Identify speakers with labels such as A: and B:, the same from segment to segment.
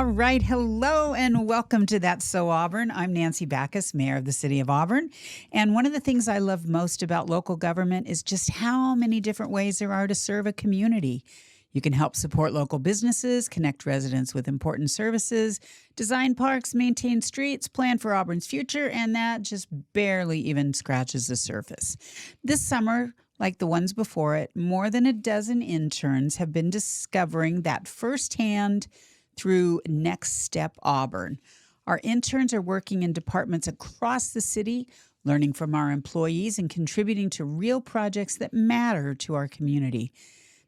A: All right. Hello and welcome to That's So Auburn. I'm Nancy Backus, Mayor of the City of Auburn. And one of the things I love most about local government is just how many different ways there are to serve a community. You can help support local businesses, connect residents with important services, design parks, maintain streets, plan for Auburn's future, and that just barely even scratches the surface. This summer, like the ones before it, more than a dozen interns have been discovering that firsthand through Next Step Auburn. Our interns are working in departments across the city, learning from our employees and contributing to real projects that matter to our community.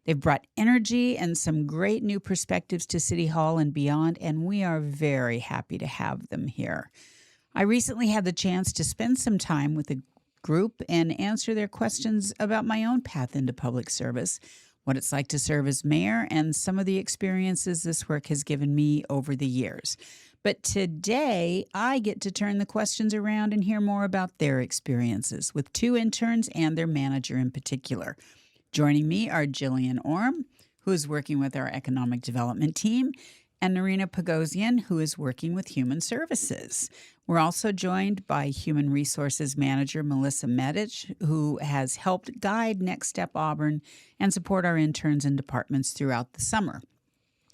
A: They've brought energy and some great new perspectives to City Hall and beyond, and we are very happy to have them here. I recently had the chance to spend some time with a group and answer their questions about my own path into public service, what it's like to serve as mayor, and some of the experiences this work has given me over the years. But today, I get to turn the questions around and hear more about their experiences with two interns and their manager in particular. Joining me are Jillian Orm, who is working with our economic development team, and Narina Pagosian, who is working with human services. We're also joined by Human Resources Manager Melissa Medich, who has helped guide Next Step Auburn and support our interns and departments throughout the summer.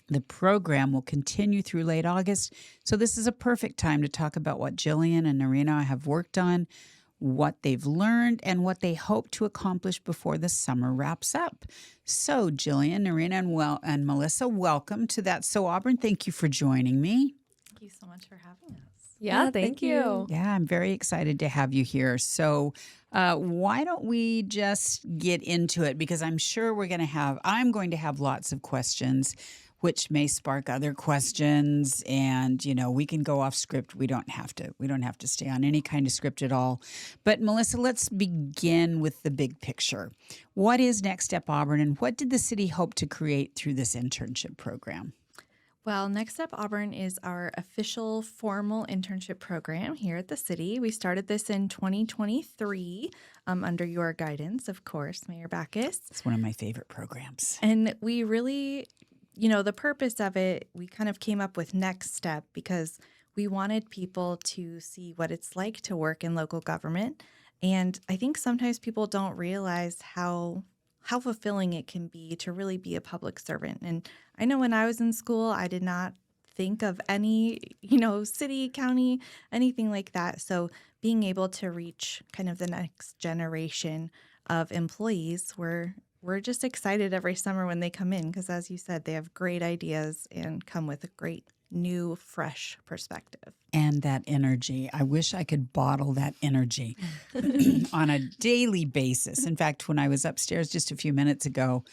A: The program will continue through late August, so this is a perfect time to talk about what Jillian and Narina have worked on, what they've learned, and what they hope to accomplish before the summer wraps up. So, Jillian, Narina, and Melissa, welcome to That's So Auburn. Thank you for joining me.
B: Thank you so much for having us.
C: Yeah, thank you.
A: Yeah, I'm very excited to have you here. So, why don't we just get into it? Because I'm sure I'm going to have lots of questions, which may spark other questions. And, we can go off script. We don't have to stay on any kind of script at all. But Melissa, let's begin with the big picture. What is Next Step Auburn, and what did the city hope to create through this internship program?
B: Well, Next Step Auburn is our official formal internship program here at the city. We started this in 2023 under your guidance, of course, Mayor Backus.
A: It's one of my favorite programs.
B: And we really, the purpose of it, we kind of came up with Next Step because we wanted people to see what it's like to work in local government. And I think sometimes people don't realize how fulfilling it can be to really be a public servant. And I know when I was in school, I did not think of any, city, county, anything like that. So being able to reach kind of the next generation of employees, we're just excited every summer when they come in because, as you said, they have great ideas and come with a great new, fresh perspective.
A: And that energy. I wish I could bottle that energy on a daily basis. In fact, when I was upstairs just a few minutes ago,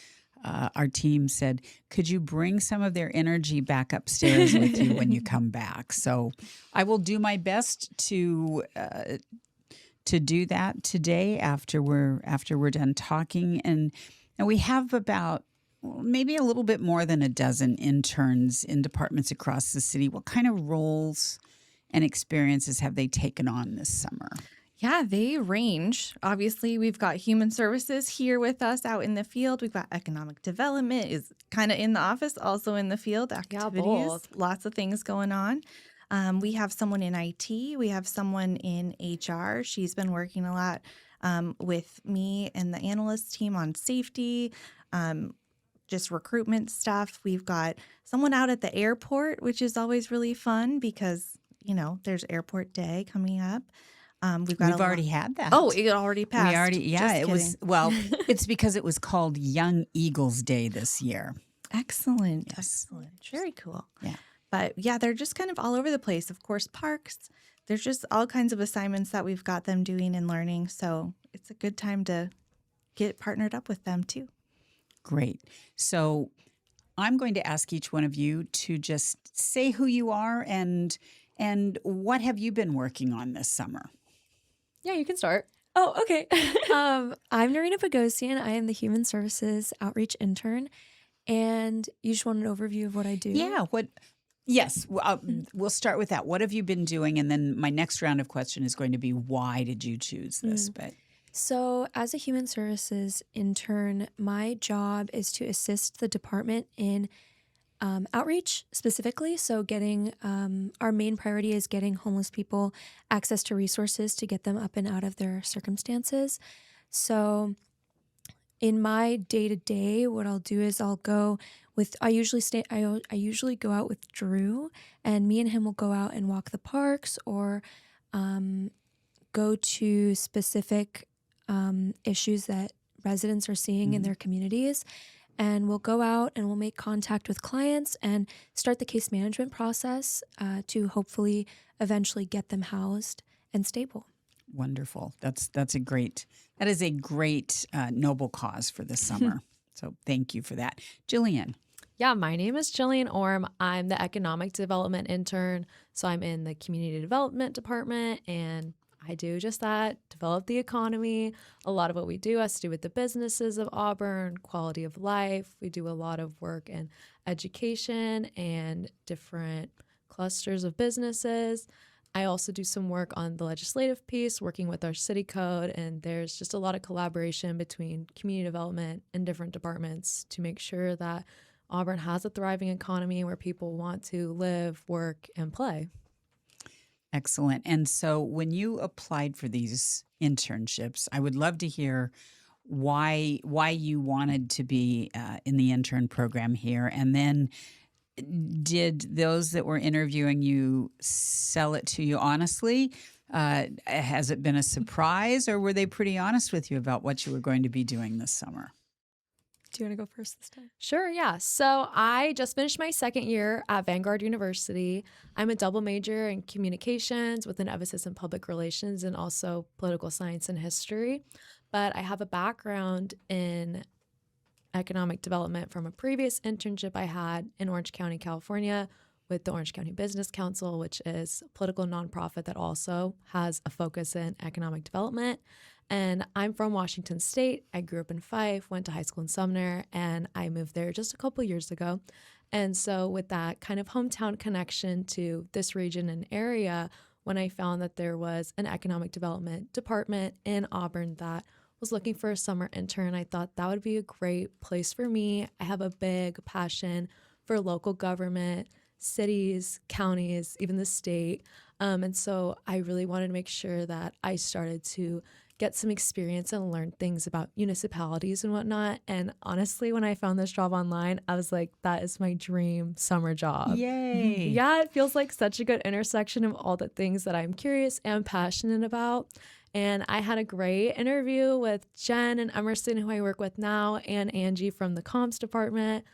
A: our team said, could you bring some of their energy back upstairs with you when you come back? So I will do my best to do that today after we're done talking. And we have about maybe a little bit more than a dozen interns in departments across the city. What kind of roles and experiences have they taken on this summer?
B: Yeah, they range. Obviously, we've got human services here with us out in the field. We've got economic development is kind of in the office, also in the field, activities, lots of things going on. We have someone in IT. We have someone in HR. She's been working a lot with me and the analyst team on safety, just recruitment stuff. We've got someone out at the airport, which is always really fun because, there's airport day coming up. We've
A: already had that.
B: Oh, it already passed.
A: It's because it was called Young Eagles Day this year.
B: Excellent.
A: Yes.
B: Excellent. Very cool.
A: Yeah.
B: But yeah, they're just kind of all over the place. Of course, parks. There's just all kinds of assignments that we've got them doing and learning. So it's a good time to get partnered up with them too.
A: Great. So I'm going to ask each one of you to just say who you are and what have you been working on this summer?
C: Yeah, you can start. Oh, okay. I'm Narina Pagosian. I am the Human Services Outreach Intern. And you just want an overview of what I do?
A: Yeah. Yes. We'll start with that. What have you been doing? And then my next round of question is going to be, why did you choose this?
C: So as a Human Services Intern, my job is to assist the department in outreach specifically. So getting our main priority is getting homeless people access to resources to get them up and out of their circumstances. So in my day-to-day, what I'll do is I'll go with, I usually go out with Drew, and me and him will go out and walk the parks, or go to specific issues that residents are seeing in their communities. And we'll go out and we'll make contact with clients and start the case management process to hopefully eventually get them housed and stable.
A: Wonderful. That is a great noble cause for this summer. So thank you for that. Jillian.
D: Yeah, my name is Jillian Orm. I'm the economic development intern. So I'm in the community development department, and I do just that, develop the economy. A lot of what we do has to do with the businesses of Auburn, quality of life. We do a lot of work in education and different clusters of businesses. I also do some work on the legislative piece, working with our city code, and there's just a lot of collaboration between community development and different departments to make sure that Auburn has a thriving economy where people want to live, work, and play.
A: Excellent. And so when you applied for these internships, I would love to hear why you wanted to be in the intern program here. And then did those that were interviewing you sell it to you honestly? Has it been a surprise, or were they pretty honest with you about what you were going to be doing this summer?
C: Do you want to go first this time?
D: Sure, yeah. So I just finished my second year at Vanguard University. I'm a double major in communications with an emphasis in public relations and also political science and history. But I have a background in economic development from a previous internship I had in Orange County, California, with the Orange County Business Council, which is a political nonprofit that also has a focus in economic development. And I'm from Washington State. I grew up in Fife, went to high school in Sumner, and I moved there just a couple years ago. And so with that kind of hometown connection to this region and area, when I found that there was an economic development department in Auburn that was looking for a summer intern, I thought that would be a great place for me. I have a big passion for local government, cities, counties, even the state. And so I really wanted to make sure that I started to get some experience and learn things about municipalities and whatnot. And honestly, when I found this job online, I was like, that is my dream summer job.
A: Yay.
D: Yeah, it feels like such a good intersection of all the things that I'm curious and passionate about. And I had a great interview with Jen and Emerson, who I work with now, and Angie from the comms department.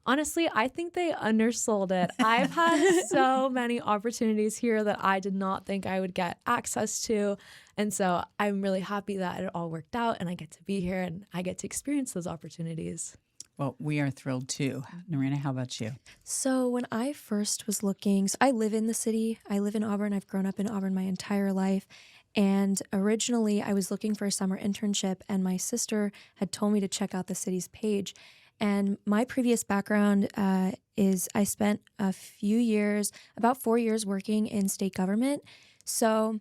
D: Honestly, I think they undersold it. I've had so many opportunities here that I did not think I would get access to. And so I'm really happy that it all worked out and I get to be here and I get to experience those opportunities.
A: Well, we are thrilled too. Narina, how about you?
C: So when I first was looking, so I live in the city. I live in Auburn. I've grown up in Auburn my entire life. And originally I was looking for a summer internship, and my sister had told me to check out the city's page. And my previous background is I spent a few years, about 4 years, working in state government. So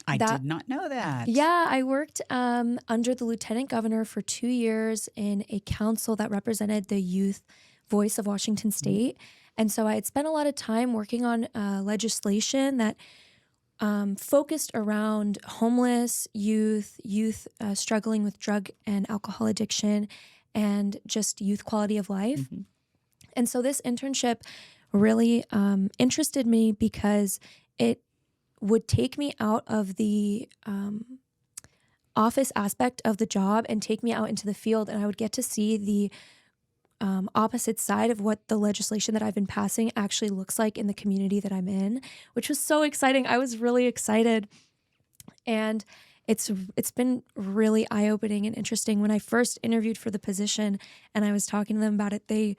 A: I did not know that.
C: Yeah, I worked under the lieutenant governor for 2 years in a council that represented the youth voice of Washington State. And so I had spent a lot of time working on legislation that focused around homeless youth struggling with drug and alcohol addiction, and just youth quality of life. Mm-hmm. And so this internship really interested me because it would take me out of the office aspect of the job and take me out into the field, and I would get to see the opposite side of what the legislation that I've been passing actually looks like in the community that I'm in, which was so exciting. I was really excited. And it's been really eye-opening and interesting. When I first interviewed for the position and I was talking to them about it, they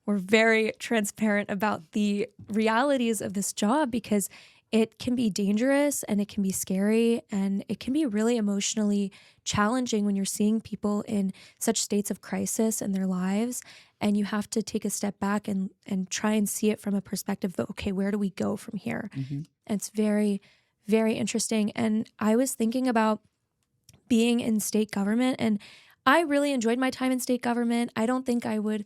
C: were very transparent about the realities of this job, because it can be dangerous and it can be scary and it can be really emotionally challenging when you're seeing people in such states of crisis in their lives, and you have to take a step back and try and see it from a perspective of, okay, where do we go from here? Mm-hmm. And it's very, very interesting. And I was thinking about being in state government, and I really enjoyed my time in state government. I don't think I would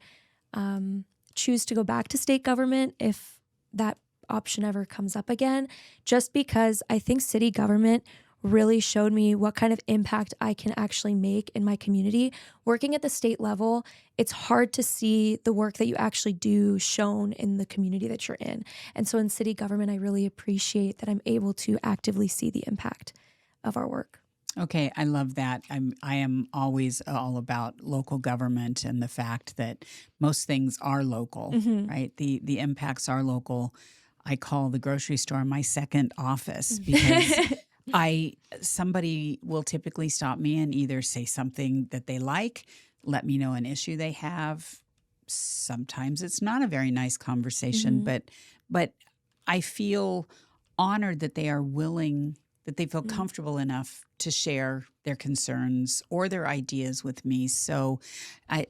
C: choose to go back to state government if that option ever comes up again, just because I think city government really showed me what kind of impact I can actually make in my community. Working at the state level, it's hard to see the work that you actually do shown in the community that you're in. And so in city government, I really appreciate that I'm able to actively see the impact of our work.
A: Okay, I love that. I am always all about local government and the fact that most things are local, right? The impacts are local. I call the grocery store my second office because somebody will typically stop me and either say something that they like, let me know an issue they have. Sometimes it's not a very nice conversation, but I feel honored that they are willing, that they feel comfortable enough to share their concerns or their ideas with me. So I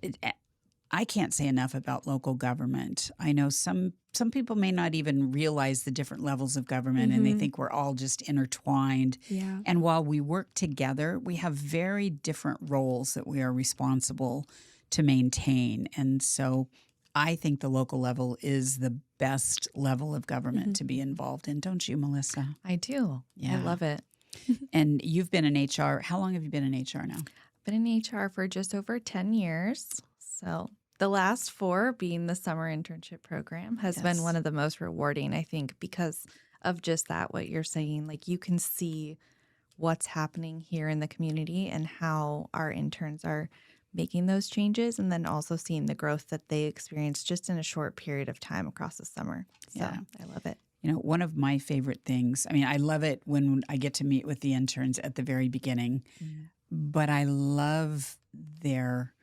A: can't say enough about local government. I know some people may not even realize the different levels of government and they think we're all just intertwined.
C: Yeah.
A: And while we work together, we have very different roles that we are responsible to maintain. And so I think the local level is the best level of government to be involved in. Don't you, Melissa?
B: I do.
A: Yeah.
B: I love it.
A: And you've been in HR. How long have you been in HR now?
B: Been in HR for just over 10 years. So the last 4 being the summer internship program has been one of the most rewarding, I think, because of just that, what you're saying. Like you can see what's happening here in the community and how our interns are making those changes, and then also seeing the growth that they experience just in a short period of time across the summer. So I love it.
A: You know, one of my favorite things, I mean, I love it when I get to meet with the interns at the very beginning, but I love their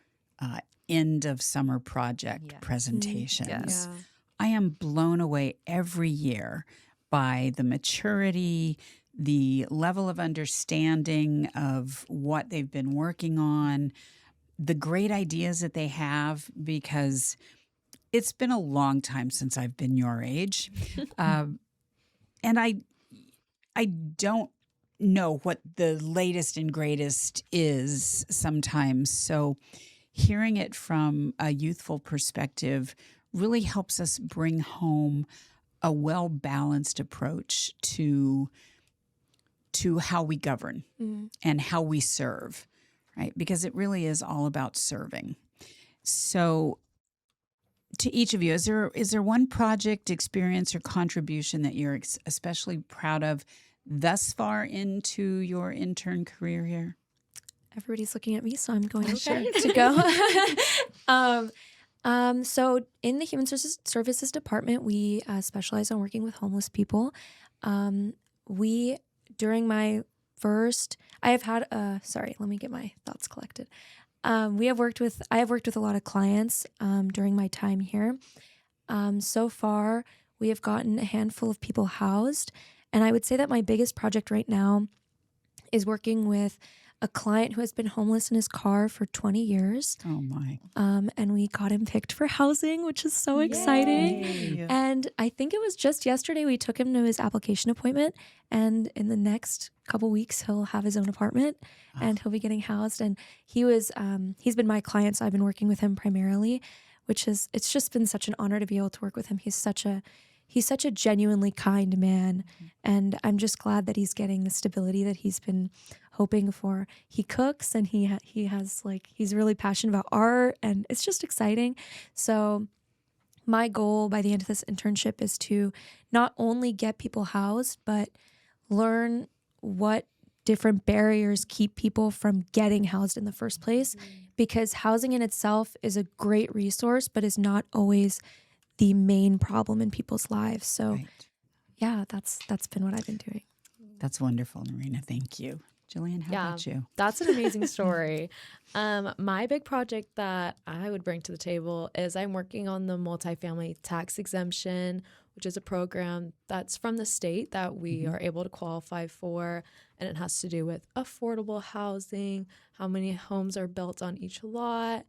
A: end of summer project presentations.
B: Yes.
D: Yeah.
A: I am blown away every year by the maturity, the level of understanding of what they've been working on, the great ideas that they have, because it's been a long time since I've been your age. And I don't know what the latest and greatest is sometimes. So hearing it from a youthful perspective really helps us bring home a well-balanced approach to how we govern and how we serve, right? Because it really is all about serving. So to each of you, is there one project, experience, or contribution that you're especially proud of thus far into your intern career here?
C: Everybody's looking at me, so I'm going to go. So in the Human Services Department, we specialize on working with homeless people. During my first, I have had sorry, let me get my thoughts collected. I have worked with a lot of clients during my time here. So far, we have gotten a handful of people housed, and I would say that my biggest project right now is working with a client who has been homeless in his car for 20 years.
A: Oh, my.
C: And we got him picked for housing, which is so exciting.
B: Yay.
C: And I think it was just yesterday we took him to his application appointment. And in the next couple weeks, he'll have his own apartment and he'll be getting housed. And he's been my client, so I've been working with him primarily, it's just been such an honor to be able to work with him. He's such a genuinely kind man. And I'm just glad that he's getting the stability that he's been hoping for. He cooks and he's really passionate about art, and it's just exciting. So my goal by the end of this internship is to not only get people housed, but learn what different barriers keep people from getting housed in the first place. Because housing in itself is a great resource, but is not always the main problem in people's lives. So yeah, that's been what I've been doing.
A: That's wonderful, Narina. Thank you. Jillian, how about you?
D: That's an amazing story. My big project that I would bring to the table is I'm working on the multifamily tax exemption, which is a program that's from the state that we are able to qualify for. And it has to do with affordable housing, how many homes are built on each lot,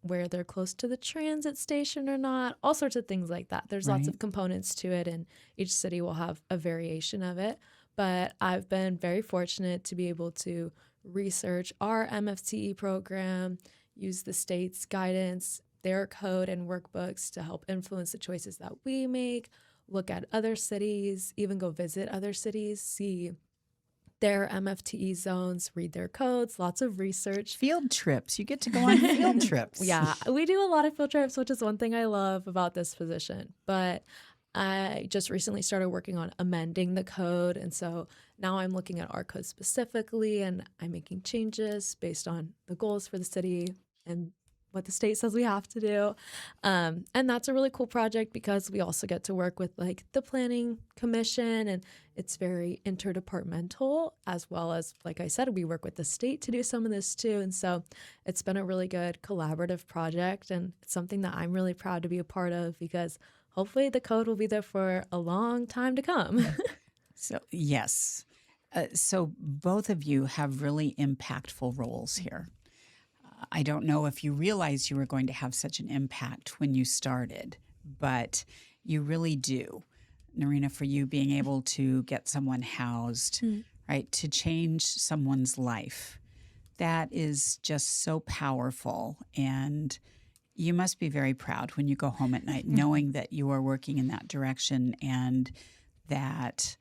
D: where they're close to the transit station or not, all sorts of things like that. There's lots of components to it, and each city will have a variation of it. But I've been very fortunate to be able to research our MFTE program, use the state's guidance, their code and workbooks to help influence the choices that we make, look at other cities, even go visit other cities, see their MFTE zones, read their codes, lots of research.
A: Field trips. You get to go on field trips.
D: Yeah, we do a lot of field trips, which is one thing I love about this position. But I just recently started working on amending the code. And so now I'm looking at our code specifically, and I'm making changes based on the goals for the city and what the state says we have to do. And that's a really cool project because we also get to work with like the planning commission, and it's very interdepartmental, as well as, like I said, we work with the state to do some of this too. And so it's been a really good collaborative project, and it's something that I'm really proud to be a part of because hopefully the code will be there for a long time to come.
A: So, yes. So both of you have really impactful roles here. I don't know if you realized you were going to have such an impact when you started, but you really do. Narina, for you being able to get someone housed, right, to change someone's life, that is just so powerful. And you must be very proud when you go home at night knowing that you are working in that direction and that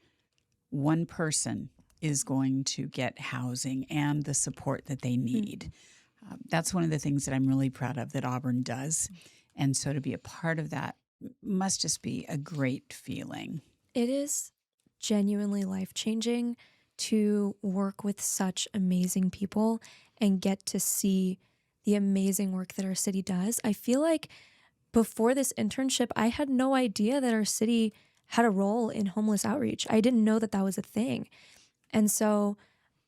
A: one person is going to get housing and the support that they need. That's one of the things that I'm really proud of that Auburn does. And so to be a part of that must just be a great feeling.
C: It is genuinely life-changing to work with such amazing people and get to see the amazing work that our city does. I feel like before this internship, I had no idea that our city had a role in homeless outreach. I didn't know that that was a thing. And so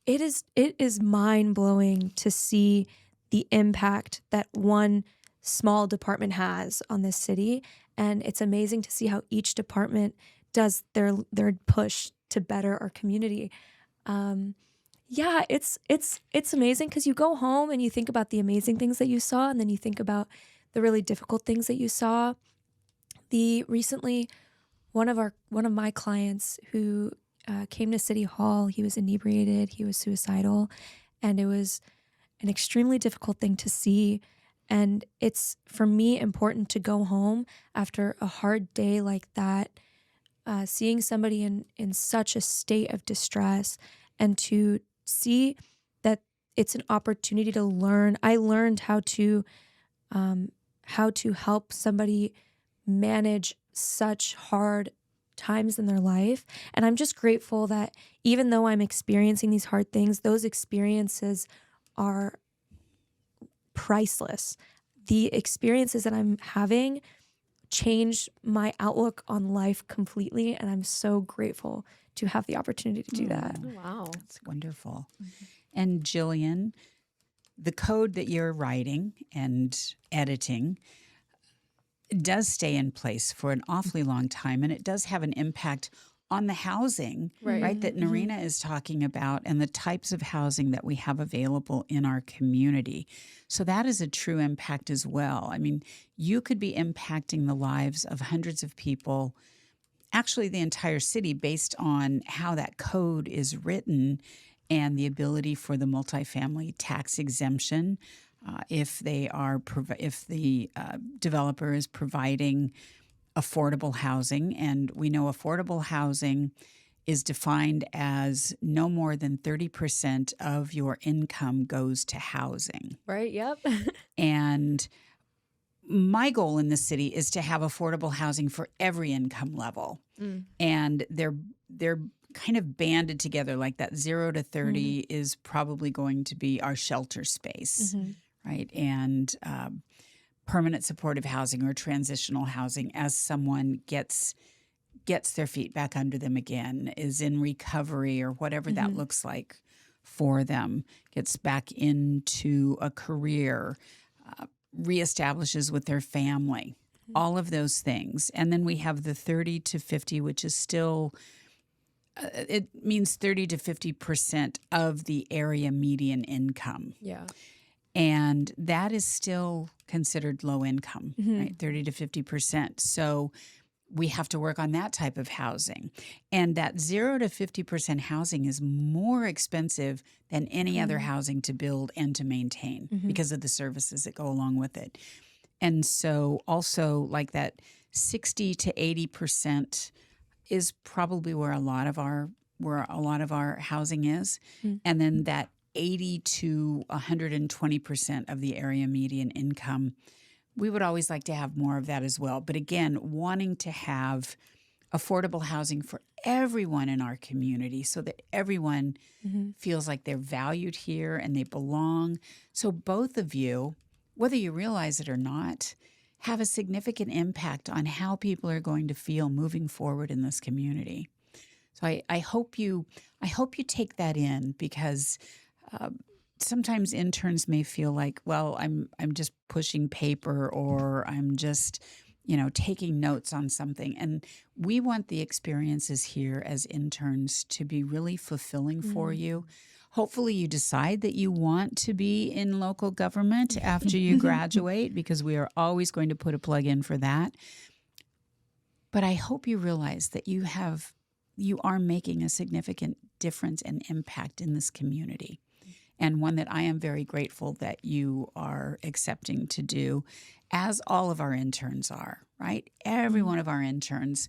C: it is mind-blowing to see the impact that one small department has on this city. And it's amazing to see how each department does their push to better our community. Yeah, it's amazing because you go home and you think about the amazing things that you saw, and then you think about the really difficult things that you saw. Recently, one of my clients who came to City Hall, he was inebriated, he was suicidal, and it was an extremely difficult thing to see. And it's, for me, important to go home after a hard day like that, seeing somebody in such a state of distress, and to see that it's an opportunity to learn. I learned how to help somebody manage such hard times in their life. And I'm just grateful that even though I'm experiencing these hard things, those experiences are priceless. The experiences that I'm having changed my outlook on life completely, and I'm so grateful to have the opportunity to do that.
D: Oh, wow.
A: That's wonderful. And Jillian, the code that you're writing and editing does stay in place for an awfully long time, and it does have an impact on the housing, right, that Narina is talking about, and the types of housing that we have available in our community. So that is a true impact as well. I mean, you could be impacting the lives of hundreds of people, actually the entire city, based on how that code is written and the ability for the multifamily tax exemption. If the developer is providing affordable housing, and we know affordable housing is defined as no more than 30% of your income goes to housing.
D: Right, yep.
A: And my goal in the city is to have affordable housing for every income level. And they're kind of banded together, like that 0 to 30 is probably going to be our shelter space, right? And permanent supportive housing or transitional housing, as someone gets their feet back under them again, is in recovery or whatever that looks like for them, gets back into a career, reestablishes with their family, all of those things. And then we have the 30 to 50, which is still, it means 30 to 50% of the area median income.
D: Yeah.
A: And that is still considered low income, right? 30 to 50%. So we have to work on that type of housing. And that 0 to 50% housing is more expensive than any other housing to build and to maintain because of the services that go along with it. And so also like that 60 to 80% is probably where a lot of our housing is.
C: Mm.
A: And then that 80 to 120% of the area median income, we would always like to have more of that as well. But again, wanting to have affordable housing for everyone in our community so that everyone
C: Mhm.
A: feels like they're valued here and they belong. So both of you, whether you realize it or not, have a significant impact on how people are going to feel moving forward in this community. So I hope you take that in, because sometimes interns may feel like, well, I'm just pushing paper, or I'm just taking notes on something. And we want the experiences here as interns to be really fulfilling for you. Hopefully you decide that you want to be in local government after you graduate, because we are always going to put a plug in for that. But I hope you realize that you are making a significant difference and impact in this community, and one that I am very grateful that you are accepting to do, as all of our interns are, right? Every one of our interns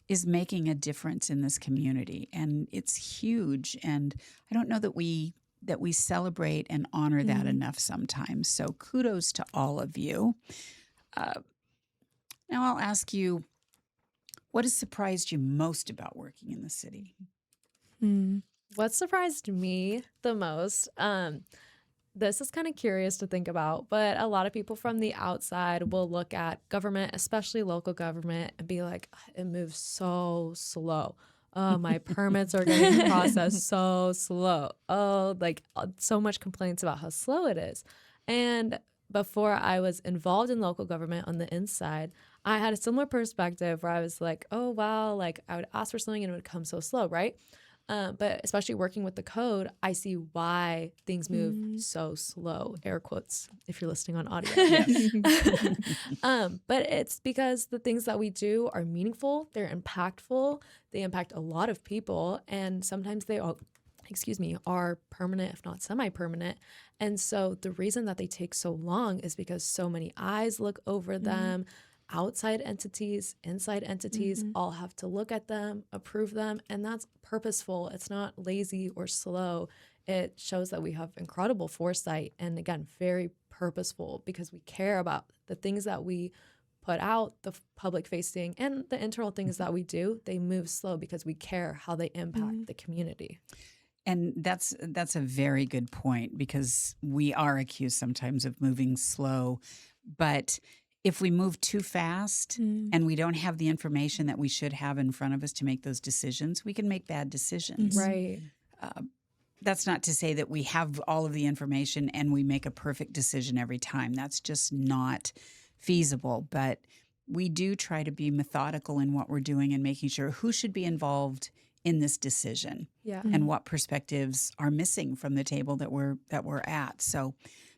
A: is making a difference in this community, and it's huge. And I don't know that we celebrate and honor that enough sometimes. So kudos to all of you. Now I'll ask you, what has surprised you most about working in the city?
C: Mm.
D: What surprised me the most, this is kind of curious to think about, but a lot of people from the outside will look at government, especially local government, and be like, it moves so slow. Oh, my permits are getting processed so slow. Oh, like so much complaints about how slow it is. And before I was involved in local government on the inside, I had a similar perspective where I was like, oh, wow, like I would ask for something and it would come so slow, right? But especially working with the code, I see why things move so slow, air quotes, if you're listening on audio. But it's because the things that we do are meaningful, they're impactful, they impact a lot of people, and sometimes they all, are permanent, if not semi-permanent. And so the reason that they take so long is because so many eyes look over them. Outside entities, inside entities, all have to look at them, approve them, and that's purposeful. It's not lazy or slow. It shows that we have incredible foresight, and again, very purposeful, because we care about the things that we put out, the public facing, and the internal things that we do. They move slow because we care how they impact the community.
A: And that's a very good point, because we are accused sometimes of moving slow. But if we move too fast and we don't have the information that we should have in front of us to make those decisions, we can make bad decisions.
D: Right.
A: That's not to say that we have all of the information and we make a perfect decision every time. That's just not feasible. But we do try to be methodical in what we're doing and making sure who should be involved in this decision, and what perspectives are missing from the table that we're at. So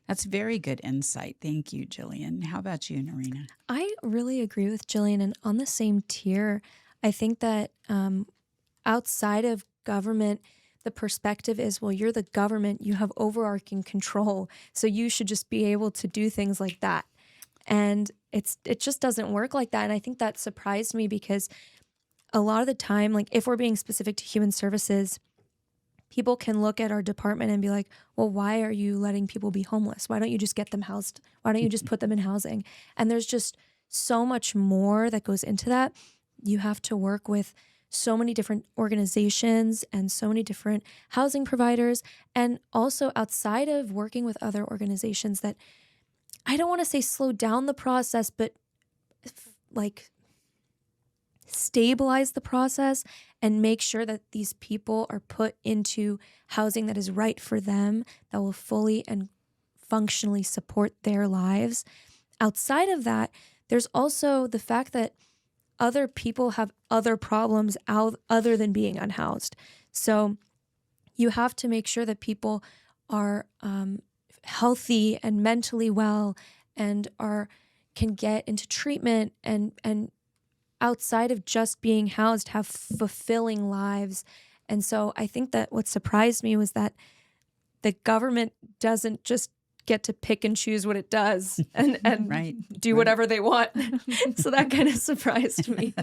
A: that's very good insight. Thank you, Jillian. How about you, Narina?
C: I really agree with Jillian, and on the same tier, I think that outside of government, the perspective is, well, you're the government, you have overarching control, so you should just be able to do things like that. And it just doesn't work like that. And I think that surprised me, because a lot of the time, like if we're being specific to human services, people can look at our department and be like, well, why are you letting people be homeless? Why don't you just get them housed? Why don't you just put them in housing? And there's just so much more that goes into that. You have to work with so many different organizations and so many different housing providers. And also outside of working with other organizations that, I don't want to say slow down the process, but like stabilize the process and make sure that these people are put into housing that is right for them, that will fully and functionally support their lives. Outside of that, there's also the fact that other people have other problems other than being unhoused. So you have to make sure that people are healthy and mentally well and can get into treatment and outside of just being housed, have fulfilling lives. And so I think that what surprised me was that the government doesn't just get to pick and choose what it does and
A: Right.
C: do whatever they want. So that kind of surprised me.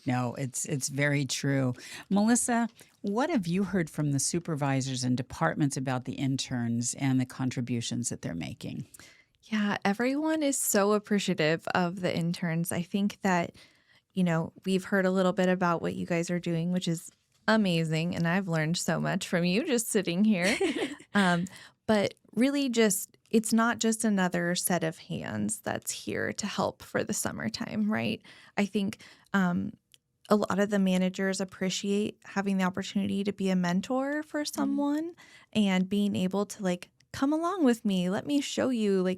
A: No, it's very true. Melissa, what have you heard from the supervisors and departments about the interns and the contributions that they're making?
B: Yeah, everyone is so appreciative of the interns. I think that, we've heard a little bit about what you guys are doing, which is amazing. And I've learned so much from you just sitting here. But really it's not just another set of hands that's here to help for the summertime, right? I think a lot of the managers appreciate having the opportunity to be a mentor for someone and being able to come along with me. Let me show you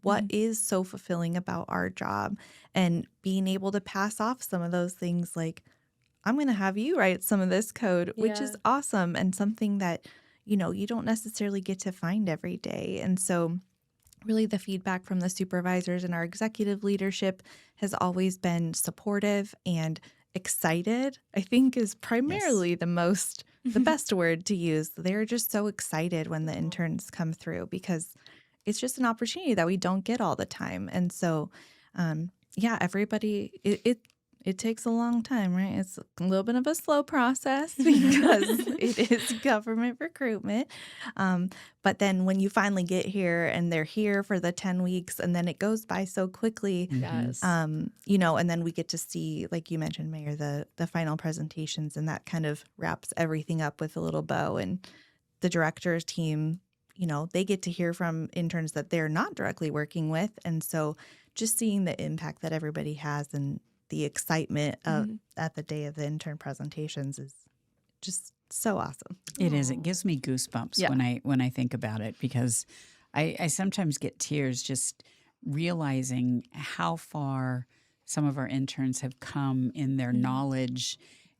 B: what is so fulfilling about our job, and being able to pass off some of those things I'm going to have you write some of this code, which is awesome and something that, you don't necessarily get to find every day. And so really the feedback from the supervisors and our executive leadership has always been supportive and excited, I think is primarily the best word to use. They're just so excited when the interns come through because it's just an opportunity that we don't get all the time. And so, everybody, it takes a long time, right? It's a little bit of a slow process because it is government recruitment. But then when you finally get here and they're here for the 10 weeks and then it goes by so quickly,
D: Yes.
B: and then we get to see, like you mentioned, Mayor, the final presentations, and that kind of wraps everything up with a little bow. And the director's team, they get to hear from interns that they're not directly working with. And so just seeing the impact that everybody has and the excitement at the day of the intern presentations is just so awesome.
A: It is. It gives me goosebumps when I think about it, because I sometimes get tears just realizing how far some of our interns have come in their knowledge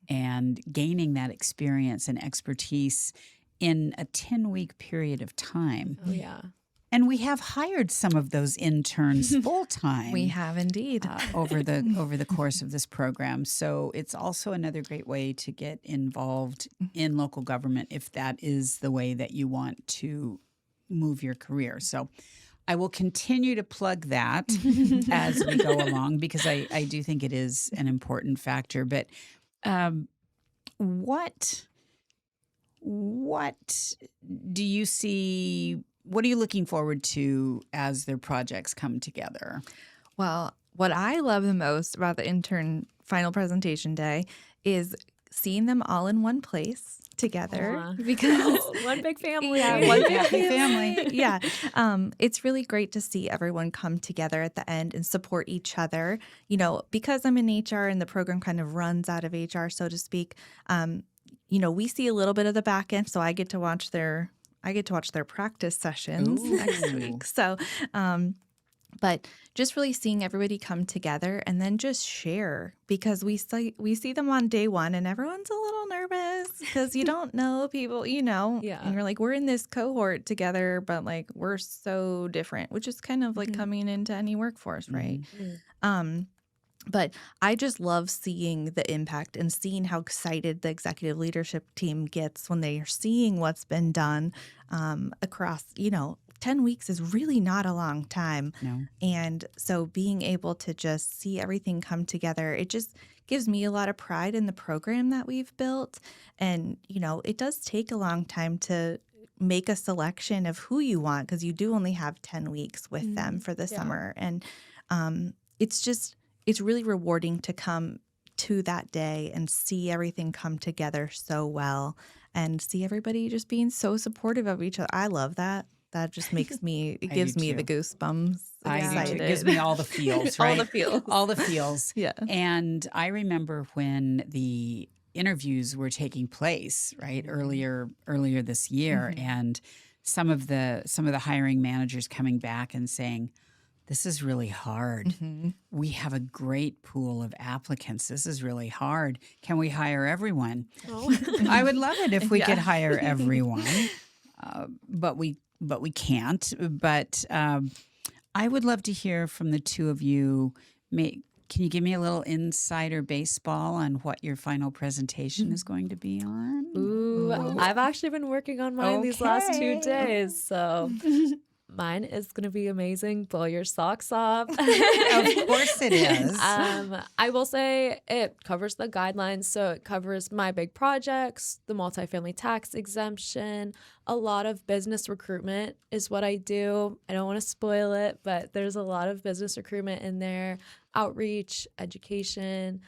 A: and gaining that experience and expertise in a 10-week period of time.
D: Oh, yeah.
A: And we have hired some of those interns full time.
B: We have indeed.
A: Over the course of this program. So it's also another great way to get involved in local government if that is the way that you want to move your career. So I will continue to plug that as we go along, because I do think it is an important factor. But what do you see? What are you looking forward to as their projects come together?
B: Well, what I love the most about the intern final presentation day is seeing them all in one place together.
D: Aw.
B: Because
D: One big family.
B: Yeah, one big
A: Happy family.
B: Yeah. It's really great to see everyone come together at the end and support each other. Because I'm in HR and the program kind of runs out of HR, so to speak, we see a little bit of the back end, so I get to watch their practice sessions next week. So, but just really seeing everybody come together and then just share, because we see them on day one and everyone's a little nervous because you don't know people,
D: Yeah.
B: and you're like, we're in this cohort together, but we're so different, which is kind of like coming into any workforce, right? But I just love seeing the impact and seeing how excited the executive leadership team gets when they are seeing what's been done across, 10 weeks is really not a long time.
A: No.
B: And so being able to just see everything come together, it just gives me a lot of pride in the program that we've built. And, it does take a long time to make a selection of who you want, because you do only have 10 weeks with them for the summer. And it's really rewarding to come to that day and see everything come together so well and see everybody just being so supportive of each other. I love that. That just makes me, it gives me the goosebumps.
A: I do too.
B: Excited.
A: It gives me all the feels, right?
B: All the feels.
A: All the feels.
B: Yeah.
A: And I remember when the interviews were taking place, right, earlier this year, and some of the hiring managers coming back and saying, this is really hard. We have a great pool of applicants. This is really hard. Can we hire everyone?
D: Oh.
A: I would love it if we could hire everyone, but we can't. But I would love to hear from the two of you. Can you give me a little insider baseball on what your final presentation is going to be on?
D: Ooh, I've actually been working on mine these last 2
A: Okay.
D: days. So mine is going to be amazing. Blow your socks off.
A: Of course it is.
D: I will say it covers the guidelines. So it covers my big projects, the multifamily tax exemption, a lot of business recruitment is what I do. I don't want to spoil it, but there's a lot of business recruitment in there, outreach, education,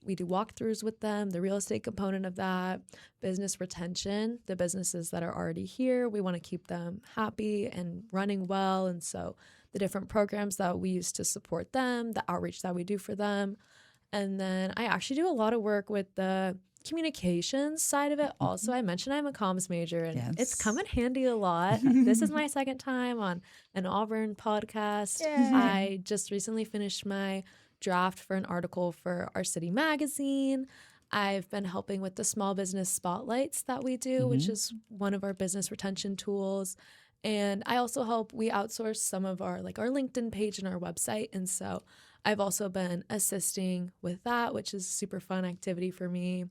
D: we do walkthroughs with them, the real estate component of that, business retention, the businesses that are already here, we want to keep them happy and running well. And so the different programs that we use to support them, the outreach that we do for them. And then I actually do a lot of work with the communications side of it also. I mentioned I'm a comms major, and it's come in handy a lot. This is my second time on an Auburn podcast.
A: Yay.
D: I just recently finished my draft for an article for our city magazine. I've been helping with the small business spotlights that we do, which is one of our business retention tools. And I also we outsource some of our LinkedIn page and our website. And so I've also been assisting with that, which is a super fun activity for me.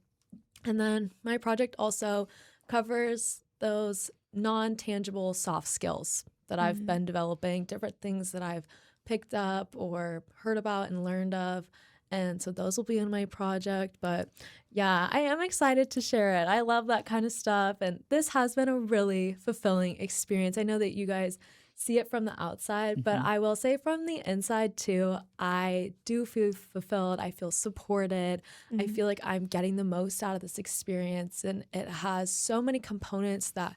D: And then my project also covers those non-tangible soft skills that I've been developing, different things that I've picked up or heard about and learned of. And so those will be in my project. But yeah, I am excited to share it. I love that kind of stuff. And this has been a really fulfilling experience. I know that you guys see it from the outside, but I will say from the inside too, I do feel fulfilled. I feel supported. I feel like I'm getting the most out of this experience. And it has so many components that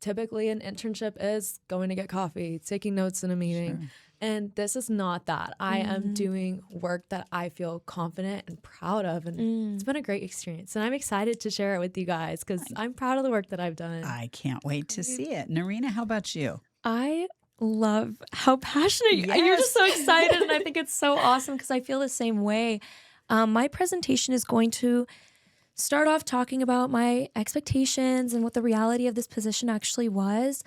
D: typically an internship is going to get coffee, taking notes in a meeting. Sure. And this is not that. I am doing work that I feel confident and proud of. And it's been a great experience. And I'm excited to share it with you guys because I'm proud of the work that I've done.
A: I can't wait to see it. Narina, how about you?
C: I love how passionate you're just so excited. And I think it's so awesome because I feel the same way. My presentation is going to start off talking about my expectations and what the reality of this position actually was.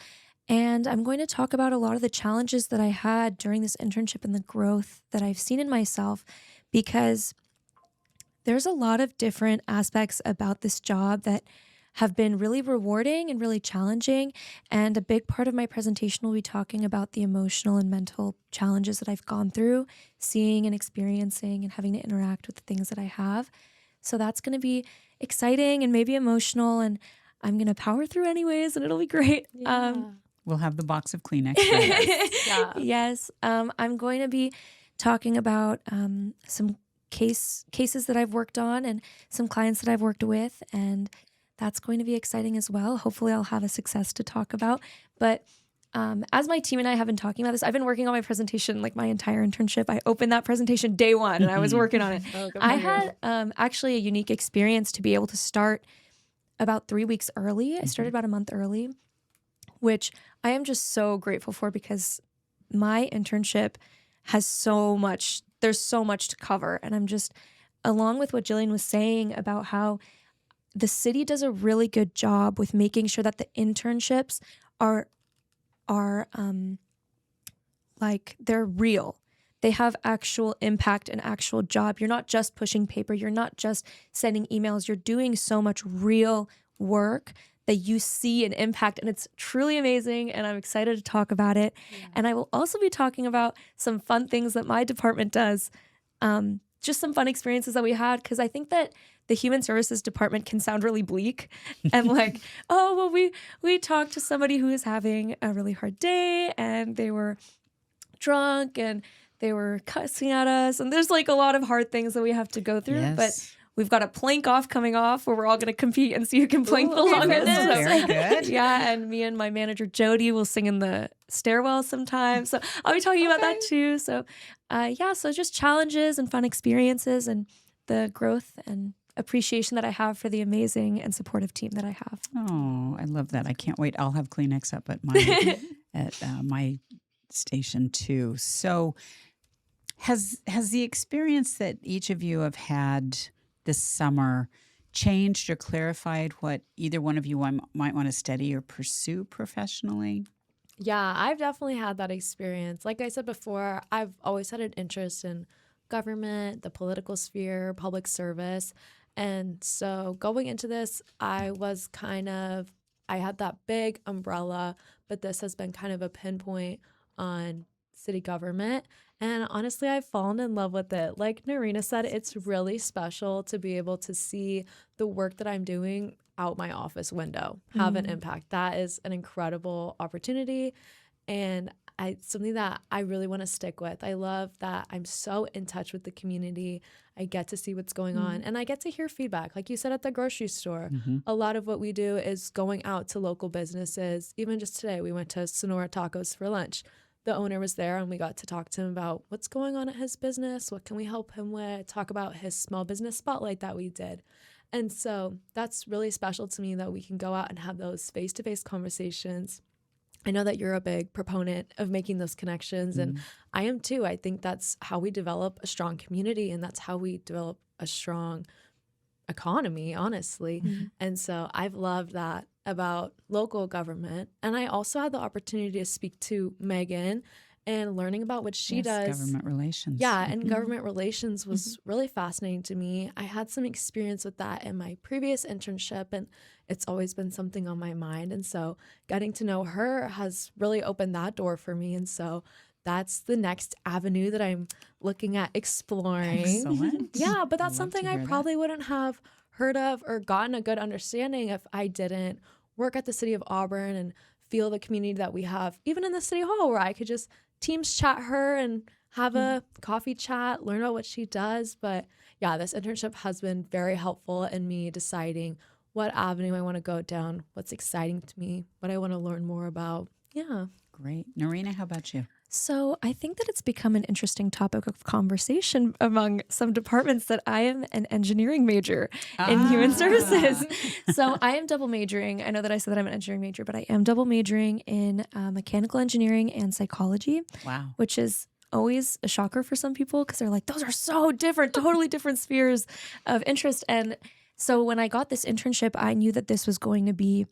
C: And I'm going to talk about a lot of the challenges that I had during this internship and the growth that I've seen in myself, because there's a lot of different aspects about this job that have been really rewarding and really challenging. And a big part of my presentation will be talking about the emotional and mental challenges that I've gone through, seeing and experiencing and having to interact with the things that I have. So that's going to be exciting and maybe emotional, and I'm going to power through anyways, and it'll be great.
D: Yeah.
A: We'll have the box of Kleenex for us.
D: Yeah.
C: Yes. I'm going to be talking about some cases that I've worked on and some clients that I've worked with, and that's going to be exciting as well. Hopefully I'll have a success to talk about. But as my team and I have been talking about this, I've been working on my presentation my entire internship. I opened that presentation day one and I was working on it. I had actually a unique experience to be able to start about 3 weeks early. I started about a month early, which I am just so grateful for because my internship has there's so much to cover. And I'm just, along with what Jillian was saying about how the city does a really good job with making sure that the internships are they're real. They have actual impact and actual job. You're not just pushing paper. You're not just sending emails. You're doing so much real work that you see an impact, and it's truly amazing, and I'm excited to talk about it. Yeah. And I will also be talking about some fun things that my department does, just some fun experiences that we had, because I think that the human services department can sound really bleak and oh, well, we talked to somebody who was having a really hard day and they were drunk and they were cussing at us. And there's a lot of hard things that we have to go through. Yes. But we've got a plank off coming off where we're all going to compete and see who can plank the longest.
A: Very good.
C: Yeah, and me and my manager, Jody, will sing in the stairwell sometimes. So I'll be talking about that too. So so just challenges and fun experiences and the growth and appreciation that I have for the amazing and supportive team that I have.
A: Oh, I love that. I can't wait. I'll have Kleenex up at my station too. So has the experience that each of you have had this summer changed or clarified what either one of you might want to study or pursue professionally?
D: Yeah, I've definitely had that experience. Like I said before, I've always had an interest in government, the political sphere, public service. And so going into this, I had that big umbrella, but this has been kind of a pinpoint on city government. And honestly, I've fallen in love with it. Like Narina said, it's really special to be able to see the work that I'm doing out my office window have an impact. That is an incredible opportunity. And something that I really want to stick with. I love that I'm so in touch with the community. I get to see what's going on and I get to hear feedback. Like you said at the grocery store, a lot of what we do is going out to local businesses. Even just today, we went to Sonora Tacos for lunch. The owner was there and we got to talk to him about what's going on at his business, what can we help him with, talk about his small business spotlight that we did. And so that's really special to me that we can go out and have those face-to-face conversations. I know that you're a big proponent of making those connections, and I am too. I think that's how we develop a strong community, and that's how we develop a strong economy, honestly. And so I've loved that about local government. And I also had the opportunity to speak to Megan and learning about what she does.
A: Government relations.
D: Yeah, and government relations was really fascinating to me. I had some experience with that in my previous internship, and it's always been something on my mind. And so getting to know her has really opened that door for me. And so that's the next avenue that I'm looking at exploring.
A: Excellent.
D: Yeah, but that's
A: I'd love
D: something
A: to
D: I
A: hear
D: probably wouldn't have heard of or gotten a good understanding if I didn't work at the city of Auburn and feel the community that we have, even in the city hall, where I could just Teams chat her and have a coffee chat, learn about what she does. But yeah, this internship has been very helpful in me deciding what avenue I want to go down, what's exciting to me, what I want to learn more about. Yeah.
A: Great. Narina, how about you?
C: So I think that it's become an interesting topic of conversation among some departments that I am an engineering major in human services. So I am double majoring. I know that I said that I'm an engineering major, but I am double majoring in mechanical engineering and psychology.
A: Wow.
C: Which is always a shocker for some people because they're like, those are so different, totally different spheres of interest. And so when I got this internship, I knew that this was going to be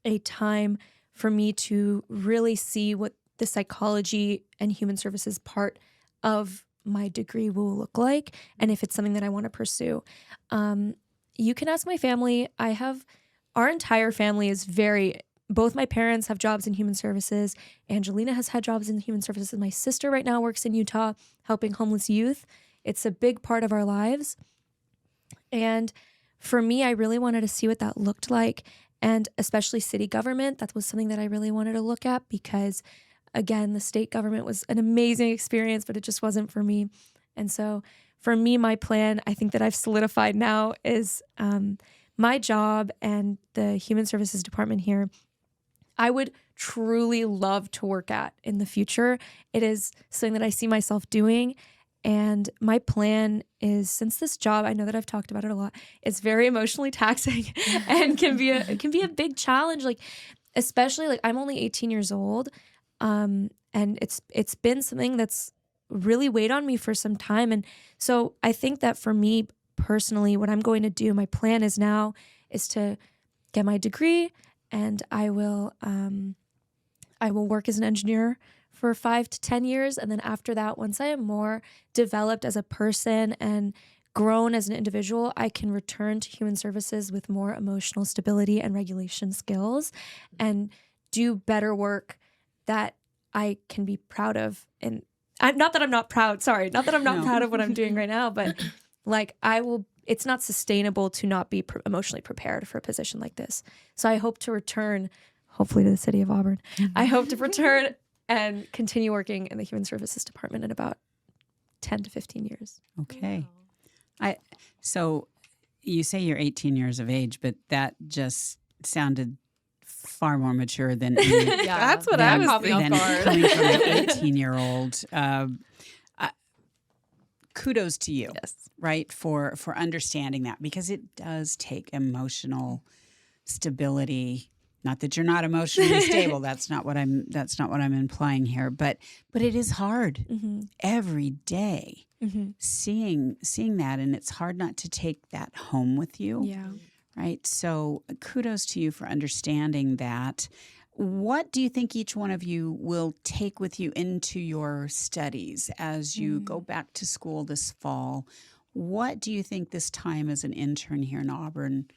C: a time for me to really see what the psychology and human services part of my degree will look like, and if it's something that I want to pursue. You can ask my family. Our entire family is both my parents have jobs in human services. Angelina has had jobs in human services. My sister right now works in Utah helping homeless youth. It's a big part of our lives. And for me, I really wanted to see what that looked like, and especially city government. That was something that I really wanted to look at because, again, the state government was an amazing experience, but it just wasn't for me. And so for me, my plan, I think that I've solidified now, is my job and the human services department here, I would truly love to work at in the future. It is something that I see myself doing. And my plan is, since this job, I know that I've talked about it a lot, it's very emotionally taxing and can be a big challenge. Like, especially, like, I'm only 18 years old. And it's been something that's really weighed on me for some time. And so I think that for me personally, what I'm going to do, my plan is to get my degree, and I will work as an engineer for 5 to 10 years. And then after that, once I am more developed as a person and grown as an individual, I can return to human services with more emotional stability and regulation skills and do better work that I can be proud of. And not that I'm not proud of what I'm doing right now, but like it's not sustainable to not be emotionally prepared for a position like this. So I hope to return, hopefully, to the city of Auburn. I hope to return and continue working in the human services department in about 10 to 15 years.
A: Okay. So you say you're 18 years of age, but that just sounded far more mature than
B: That's what I was
A: thinking. Coming from an 18-year-old. Kudos to you, right, for understanding that, because it does take emotional stability. Not that you're not emotionally stable. That's not what I'm implying here. But it is hard every day seeing that, and it's hard not to take that home with you.
C: Yeah.
A: Right. So kudos to you for understanding that. What do you think each one of you will take with you into your studies as you go back to school this fall? What do you think this time as an intern here in Auburn,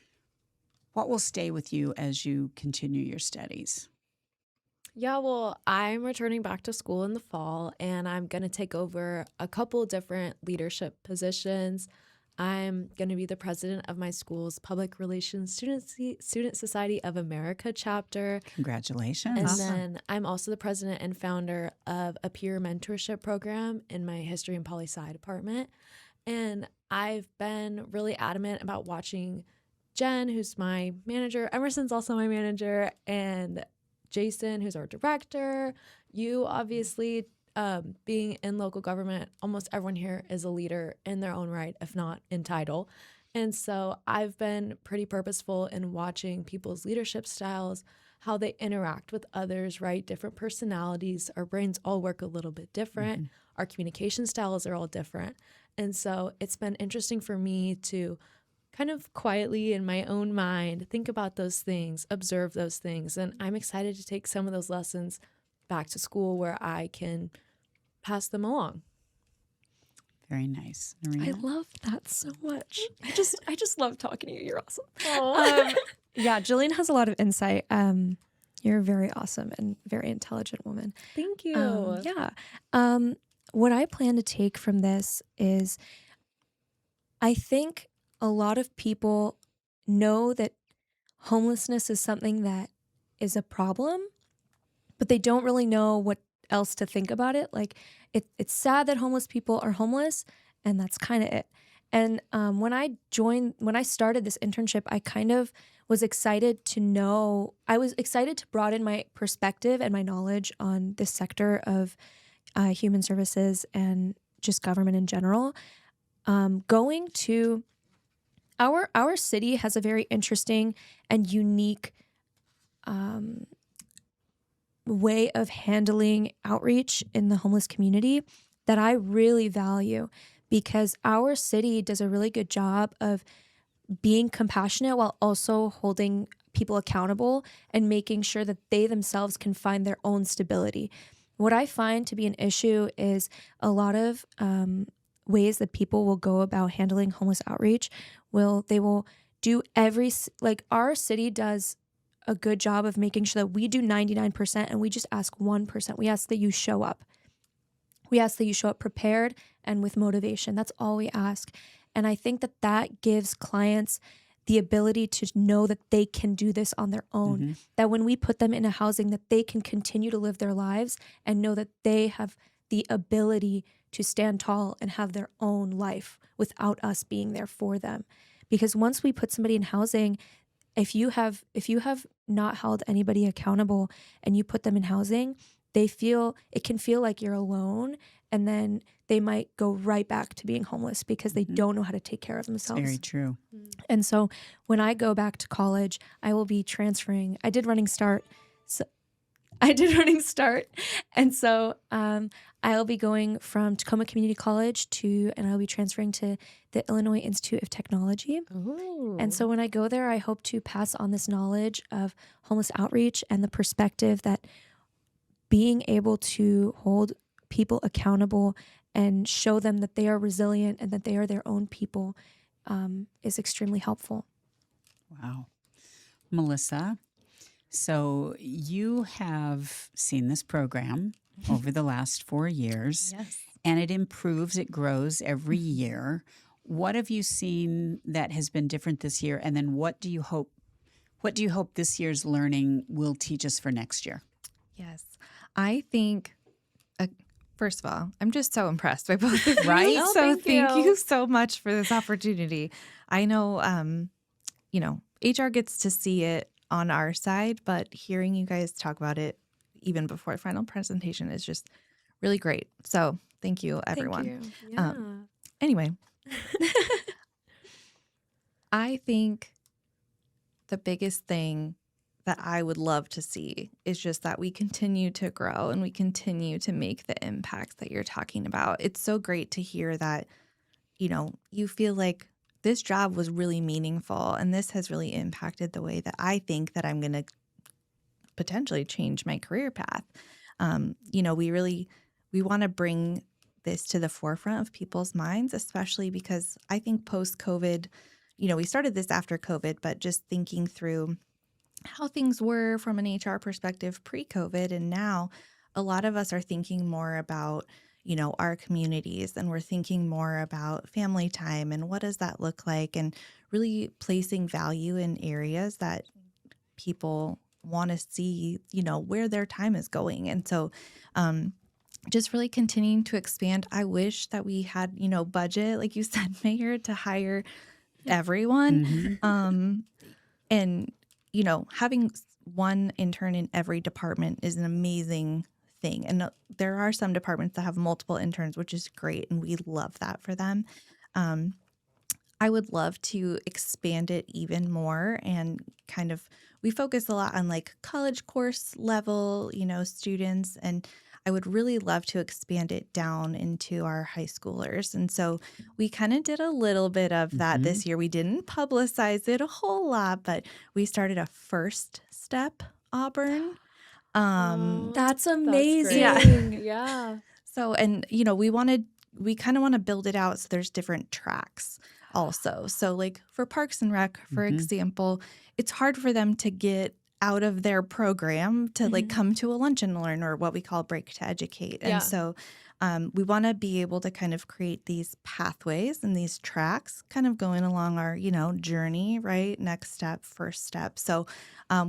A: what will stay with you as you continue your studies?
D: Yeah, well, I'm returning back to school in the fall and I'm going to take over a couple different leadership positions. I'm going to be the president of my school's Public Relations Student Society of America chapter.
A: Congratulations.
D: And
B: Awesome.
D: then I'm also the president and founder of a peer mentorship program in my history and poli sci department. And I've been really adamant about watching Jen, who's my manager, Emerson's also my manager, and Jason, who's our director, you obviously, being in local government, almost everyone here is a leader in their own right, if not in title. And so I've been pretty purposeful in watching people's leadership styles, how they interact with others, right? Different personalities. Our brains all work a little bit different. Our communication styles are all different. And so it's been interesting for me to kind of quietly in my own mind think about those things, observe those things. And I'm excited to take some of those lessons back to school where I can pass them along.
A: Very nice.
C: I
A: Narina?
C: love that so much. I just love talking to you. You're awesome.
D: Oh,
C: Yeah, Jillian has a lot of insight. You're a very awesome and very intelligent woman.
D: thank you.
C: Yeah. What I plan to take from this is I think a lot of people know that homelessness is something that is a problem, but they don't really know what else to think about it. Like it's sad that homeless people are homeless, and that's kind of it. And when I started this internship, I kind of was excited to know, I was excited to broaden my perspective and my knowledge on this sector of human services and just government in general. Going to our city has a very interesting and unique way of handling outreach in the homeless community that I really value, because our city does a really good job of being compassionate while also holding people accountable and making sure that they themselves can find their own stability. What I find to be an issue is a lot of ways that people will go about handling homeless outreach. They will do like our city does a good job of making sure that we do 99% and we just ask 1%. We ask that you show up. We ask that you show up prepared and with motivation. That's all we ask. And I think that that gives clients the ability to know that they can do this on their own, that when we put them in a housing, that they can continue to live their lives and know that they have the ability to stand tall and have their own life without us being there for them. Because once we put somebody in housing, if you have not held anybody accountable and you put them in housing, it can feel like you're alone, and then they might go right back to being homeless because they don't know how to take care of themselves.
A: Very true.
C: And so when I go back to college, I will be transferring. I did Running Start. And so I'll be going from Tacoma Community College and I'll be transferring to the Illinois Institute of Technology.
D: Ooh.
C: And so when I go there, I hope to pass on this knowledge of homeless outreach and the perspective that being able to hold people accountable and show them that they are resilient and that they are their own people is extremely helpful.
A: Wow. Melissa, so you have seen this program over the last 4 years,
B: Yes.
A: and it improves, it grows every year. What have you seen that has been different this year? And then what do you hope this year's learning will teach us for next year?
B: Yes. I think, first of all, I'm just so impressed by both of you.
A: Right?
D: Oh,
B: So
D: thank
B: thank
D: you.
B: you so much for this opportunity. I know, HR gets to see it on our side, but hearing you guys talk about it even before the final presentation is just really great. So thank you, everyone.
C: Thank you.
D: Yeah.
B: Anyway, I think the biggest thing that I would love to see is just that we continue to grow and we continue to make the impacts that you're talking about. It's so great to hear that, you feel like this job was really meaningful and this has really impacted the way that I think that I'm going to potentially change my career path. We want to bring this to the forefront of people's minds, especially because I think post-COVID, we started this after COVID, but just thinking through how things were from an HR perspective pre-COVID, and now a lot of us are thinking more about our communities, and we're thinking more about family time and what does that look like, and really placing value in areas that people want to see, where their time is going. And so just really continuing to expand. I wish that we had, budget, like you said, Mayor, to hire everyone. And, having one intern in every department is an amazing thing. And there are some departments that have multiple interns, which is great. And we love that for them. I would love to expand it even more, and we focus a lot on like college course level, students, and I would really love to expand it down into our high schoolers. And so we kind of did a little bit of that this year. We didn't publicize it a whole lot, but we started a First Step Auburn.
C: That's amazing.
D: Great. Yeah.
B: So, and we kind of want to build it out so there's different tracks also. So like for Parks and Rec, for example, it's hard for them to get out of their program to like come to a lunch and learn, or what we call break to educate. And so we want to be able to kind of create these pathways and these tracks kind of going along our, journey, right? Next step, first step. So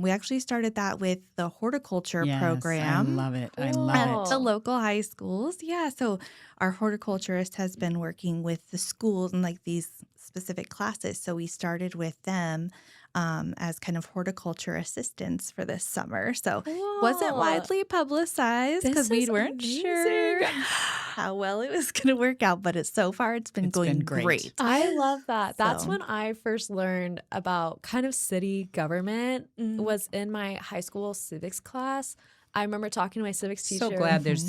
B: we actually started that with the horticulture program.
A: I love it. I
B: At
A: love
B: the
A: it.
B: local high schools. Yeah. So our horticulturist has been working with the schools and like these specific classes. So we started with them as kind of horticulture assistants for this summer. So wasn't widely publicized because we weren't sure how well it was going to work out, but so far it's been going great.
D: I love that. That's
B: So.
D: when I first learned about kind of city government was in my high school civics class. I remember talking to my civics teacher.
A: So glad there's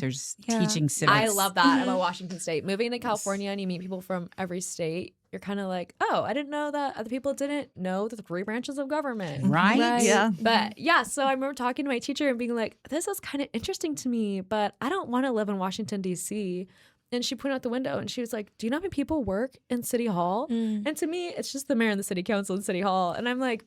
A: teaching civics.
D: I love that about Washington State. Moving to California and you meet people from every state, you're kind of like, oh, I didn't know that other people didn't know the 3 branches of government.
A: Right?
B: Yeah.
D: But yeah, so I remember talking to my teacher and being like, this is kind of interesting to me, but I don't want to live in Washington, D.C. And she pointed out the window and she was like, do you know how many people work in City Hall? And to me, it's just the mayor and the city council in City Hall. And I'm like,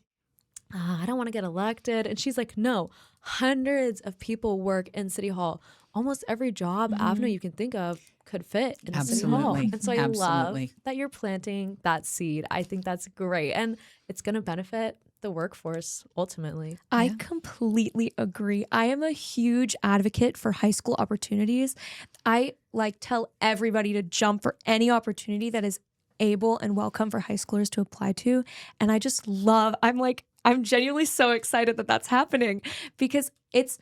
D: I don't want to get elected. And she's like, no, hundreds of people work in City Hall. Almost every job avenue you can think of could fit in City Hall.
A: Absolutely.
D: And so I love that you're planting that seed. I think that's great. And it's going to benefit the workforce ultimately.
C: I completely agree. I am a huge advocate for high school opportunities. I tell everybody to jump for any opportunity that is able and welcome for high schoolers to apply to. And I just I'm genuinely so excited that that's happening, because it's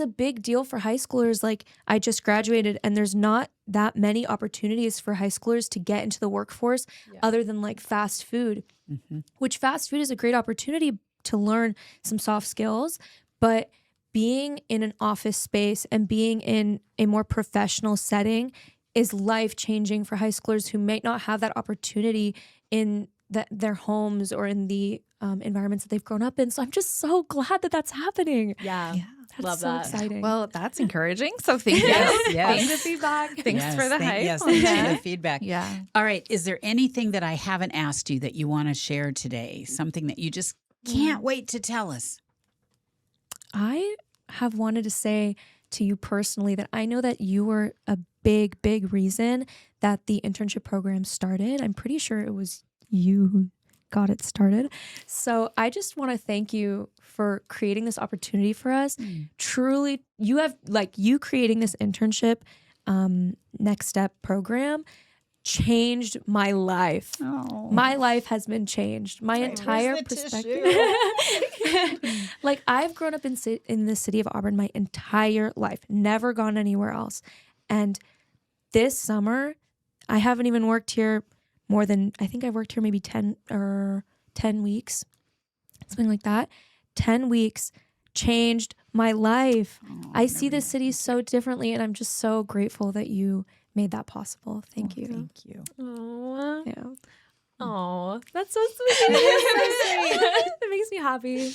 C: a big deal for high schoolers. Like, I just graduated and there's not that many opportunities for high schoolers to get into the workforce other than like fast food, which fast food is a great opportunity to learn some soft skills. But being in an office space and being in a more professional setting is life-changing for high schoolers who might not have that opportunity in their homes or in the environments that they've grown up in. So I'm just so glad that that's happening.
D: Yeah.
C: That's
D: Love
C: so
D: that.
C: exciting.
B: Well, that's encouraging. So thank you.
A: Yes.
B: Thanks for the feedback. Thanks for the hype.
A: Yes, thanks for the feedback.
B: Yeah.
A: All right. Is there anything that I haven't asked you that you want to share today? Something that you just can't wait to tell us?
C: I have wanted to say to you personally that I know that you were a big, big reason that the internship program started. I'm pretty sure it was you who got it started. So I just want to thank you for creating this opportunity for us. Truly, you creating this internship Next Step program changed my life.
A: Oh.
C: My life has been changed. My entire perspective. Like, I've grown up in the city of Auburn my entire life, never gone anywhere else. And this summer, I haven't even worked here more than, I think I've worked here maybe 10 weeks, something like that. 10 weeks changed my life. I see the city so differently, and I'm just so grateful that you made that possible. Thank you.
A: Thank you.
D: Oh,
C: Yeah.
D: that's so sweet. It makes me happy.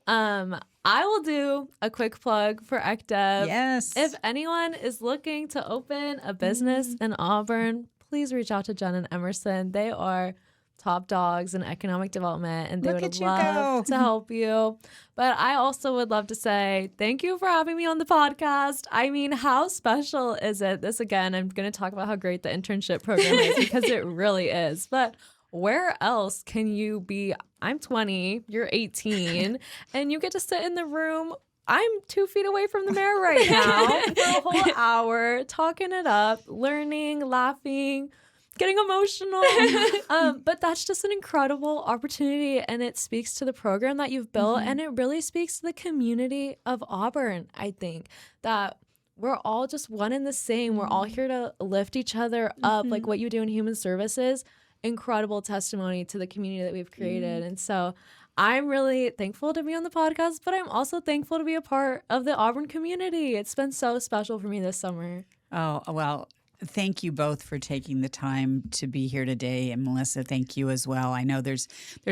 D: I will do a quick plug for ECDEB.
A: Yes.
D: If anyone is looking to open a business in Auburn, please reach out to Jen and Emerson. They are top dogs in economic development, and they
A: Look
D: would
A: at you
D: love
A: go.
D: to help you. But I also would love to say thank you for having me on the podcast. I mean, how special is it? This, again, I'm going to talk about how great the internship program is because it really is. But where else can you be? I'm 20, you're 18, and you get to sit in the room. I'm 2 feet away from the mayor right now for a whole hour, talking it up, learning, laughing, getting emotional. But that's just an incredible opportunity, and it speaks to the program that you've built, and it really speaks to the community of Auburn, I think, that we're all just one and the same. We're all here to lift each other up, like what you do in human services. Incredible testimony to the community that we've created. And so I'm really thankful to be on the podcast, but I'm also thankful to be a part of the Auburn community. It's been so special for me this summer.
A: Oh, well, thank you both for taking the time to be here today. And Melissa, thank you as well. I know there's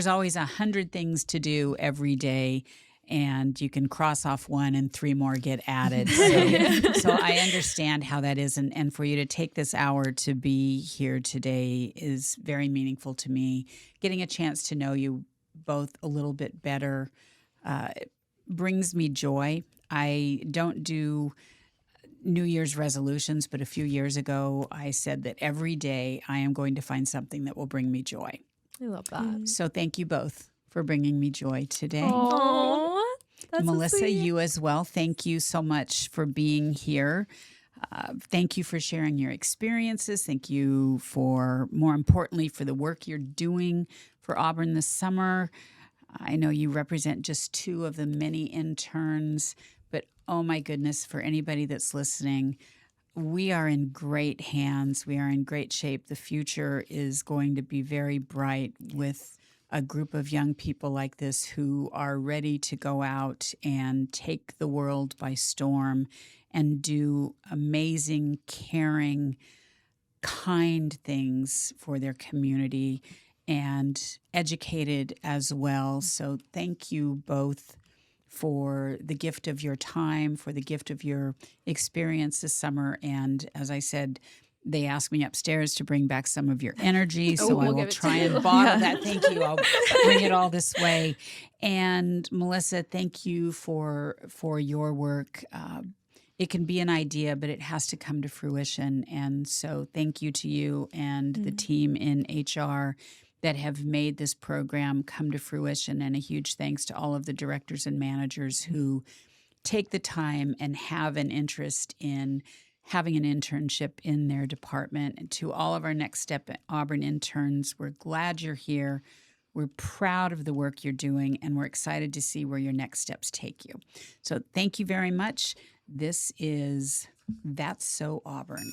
A: always 100 things to do every day, and you can cross off one and 3 more get added. So I understand how that is. And for you to take this hour to be here today is very meaningful to me. Getting a chance to know you both a little bit better brings me joy. I don't do New Year's resolutions, but a few years ago, I said that every day I am going to find something that will bring me joy.
D: I love that.
A: So thank you both for bringing me joy today.
D: Aww, that's
A: Melissa,
D: so sweet.
A: you as well. Thank you so much for being here. Thank you for sharing your experiences. Thank you for, more importantly, for the work you're doing for Auburn this summer. I know you represent just 2 of the many interns, but oh my goodness, for anybody that's listening, we are in great hands. We are in great shape. The future is going to be very bright with a group of young people like this who are ready to go out and take the world by storm and do amazing, caring, kind things for their community, and educated as well. So thank you both for the gift of your time, for the gift of your experience this summer. And as I said, they asked me upstairs to bring back some of your energy, so I will try and bottle that. Thank you. I'll bring it all this way. And Melissa, thank you for your work. It can be an idea, but it has to come to fruition. And so thank you to you and the team in HR that have made this program come to fruition. And a huge thanks to all of the directors and managers who take the time and have an interest in having an internship in their department. And to all of our Next Step Auburn interns, we're glad you're here. We're proud of the work you're doing, and we're excited to see where your next steps take you. So thank you very much. This is That's So Auburn.